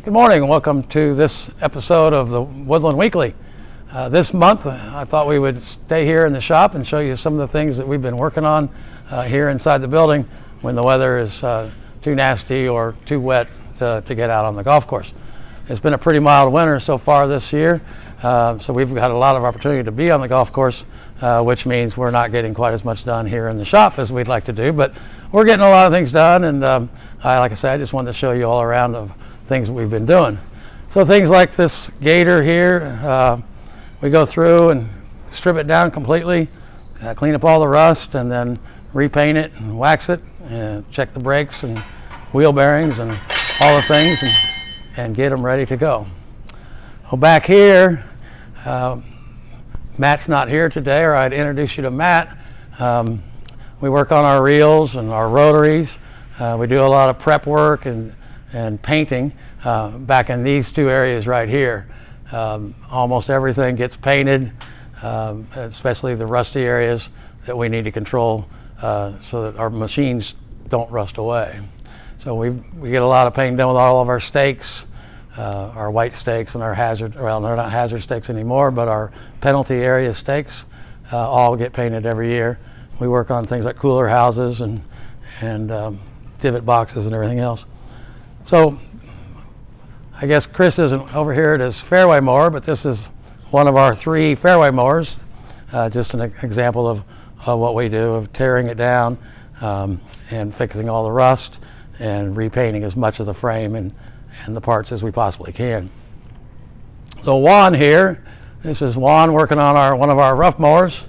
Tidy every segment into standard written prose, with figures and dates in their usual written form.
Good morning and welcome to this episode of the Woodland Weekly. This month I thought we would stay here in the shop and show you some of the things that we've been working on here inside the building when the weather is too nasty or too wet to get out on the golf course. It's been a pretty mild winter so far this year, so we've got a lot of opportunity to be on the golf course, which means we're not getting quite as much done here in the shop as we'd like to do, but we're getting a lot of things done, and like I said, I just wanted to show you all around of things that we've been doing. So things like this gator here, we go through and strip it down completely, clean up all the rust, and then repaint it and wax it, and check the brakes and wheel bearings and all the things, and get them ready to go. Well, back here, Matt's not here today, or I'd introduce you to Matt. We work on our reels and our rotaries. We do a lot of prep work and painting back in these two areas right here. Almost everything gets painted, especially the rusty areas that we need to control so that our machines don't rust away. So we get a lot of painting done with all of our stakes, our white stakes and our hazard, well, they're not hazard stakes anymore, but our penalty area stakes all get painted every year. We work on things like cooler houses and divot boxes and everything else. So I guess Chris isn't over here at his fairway mower, but this is one of our 3 fairway mowers, just an example of what we do, of tearing it down and fixing all the rust and repainting as much of the frame and the parts as we possibly can. So Juan here, this is Juan working on one of our rough mowers,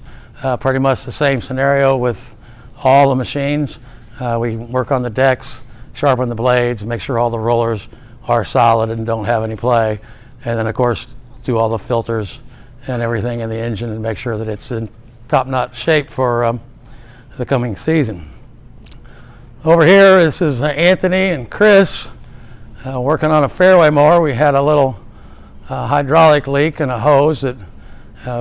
pretty much the same scenario with all the machines. We work on the decks, sharpen the blades, make sure all the rollers are solid and don't have any play, and then of course do all the filters and everything in the engine and make sure that it's in top-notch shape for the coming season. Over here, this is Anthony and Chris working on a fairway mower. We had a little hydraulic leak and a hose that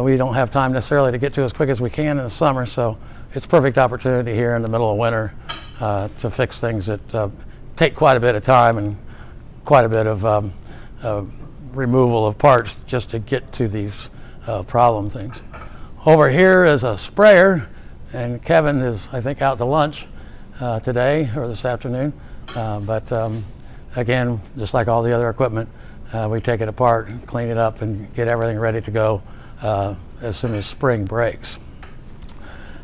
we don't have time necessarily to get to as quick as we can in the summer, so it's a perfect opportunity here in the middle of winter to fix things that take quite a bit of time and quite a bit of removal of parts just to get to these problem things. Over here is a sprayer, and Kevin is, I think, out to lunch today or this afternoon. But again, just like all the other equipment, we take it apart and clean it up and get everything ready to go as soon as spring breaks.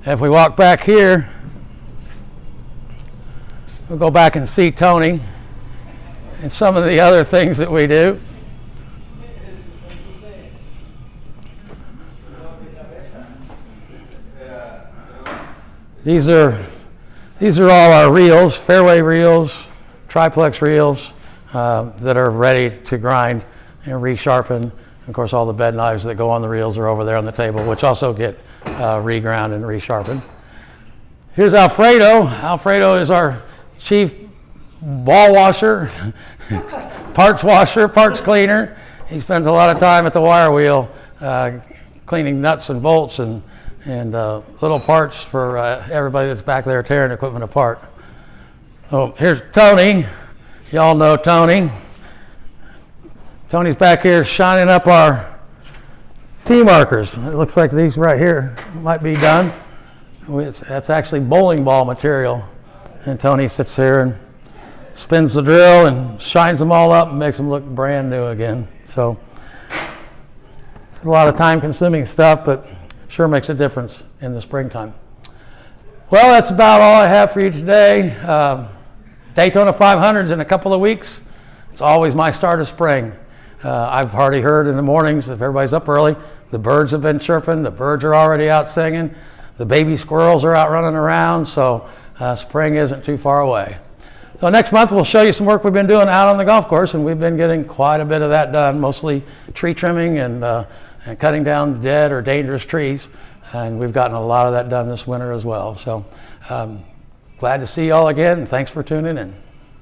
If we walk back here, we'll go back and see Tony and some of the other things that we do. These are all our reels, fairway reels, triplex reels that are ready to grind and resharpen. Of course, all the bed knives that go on the reels are over there on the table, which also get reground and resharpened. Here's Alfredo. Alfredo is our chief ball washer, parts washer, parts cleaner. He spends a lot of time at the wire wheel cleaning nuts and bolts and little parts for everybody that's back there tearing equipment apart. So here's Tony. Y'all know Tony. Tony's back here shining up our tee markers. It looks like these right here might be done. That's actually bowling ball material. And Tony sits here and spins the drill and shines them all up and makes them look brand new again. So it's a lot of time-consuming stuff, but sure makes a difference in the springtime. Well, that's about all I have for you today. Daytona 500's in a couple of weeks. It's always my start of spring. I've already heard in the mornings, if everybody's up early, the birds have been chirping, the birds are already out singing, the baby squirrels are out running around, so spring isn't too far away. So next month we'll show you some work we've been doing out on the golf course, and we've been getting quite a bit of that done, mostly tree trimming and cutting down dead or dangerous trees, and we've gotten a lot of that done this winter as well. So glad to see you all again, and thanks for tuning in.